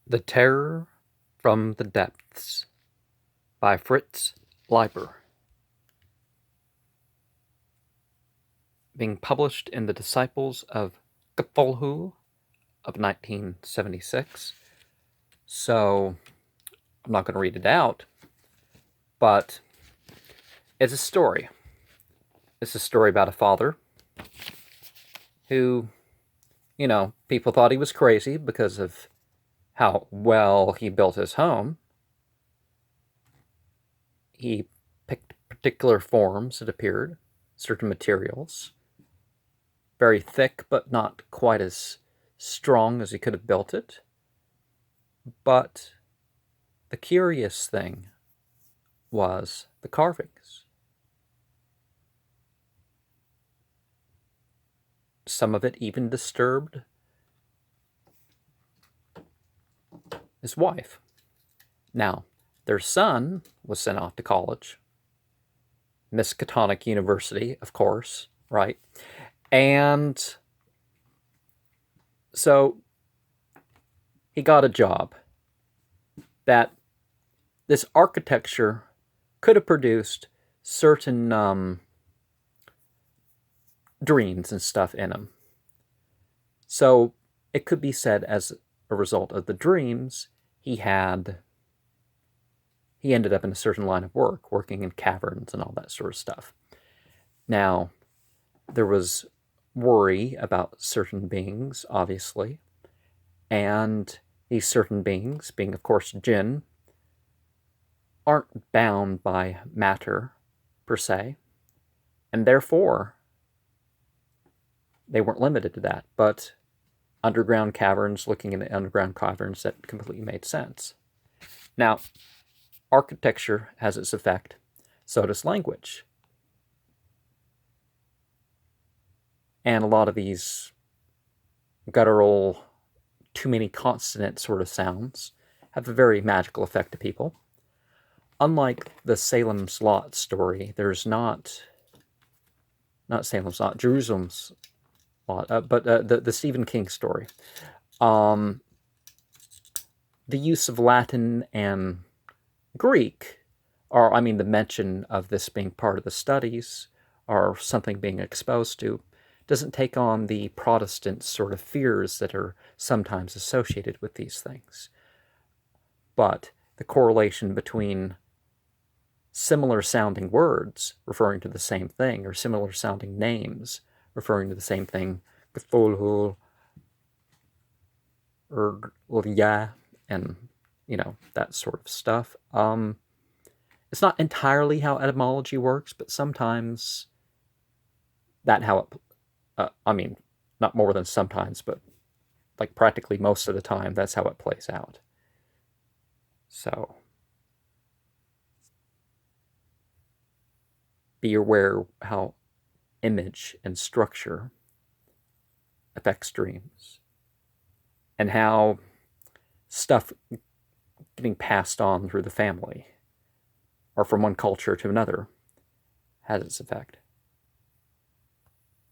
The Terror from the Depths by Fritz Leiber. Being published in The Disciples of Cthulhu of 1976. So, I'm not going to read it out, but it's a story. It's a story about a father who, people thought he was crazy because of how well he built his home. He picked particular forms, it appeared, certain materials, very thick but not quite as strong as he could have built it. But the curious thing was the carvings. Some of it even disturbed his wife. Now, their son was sent off to college. Miskatonic University, of course, right? And so he got a job that this architecture could have produced certain dreams and stuff in him. So it could be said as a result of the dreams, he ended up in a certain line of work, working in caverns and all that sort of stuff. Now, there was worry about certain beings, obviously, and these certain beings, being of course jinn, aren't bound by matter per se, and therefore they weren't limited to that. But underground caverns, looking into underground caverns, that completely made sense. Now, architecture has its effect, so does language. And a lot of these guttural, too many consonant sort of sounds have a very magical effect to people. Unlike the Salem's Lot story, there's not Salem's Lot, Jerusalem's Lot, but the Stephen King story. The use of Latin and Greek, the mention of this being part of the studies, or something being exposed to, doesn't take on the Protestant sort of fears that are sometimes associated with these things. But the correlation between similar sounding words referring to the same thing, or similar sounding names referring to the same thing, Cthulhu, yeah, and that sort of stuff. It's not entirely how etymology works, but sometimes not more than sometimes, but like practically most of the time, that's how it plays out. So be aware how image and structure affects dreams, and how stuff getting passed on through the family or from one culture to another has its effect.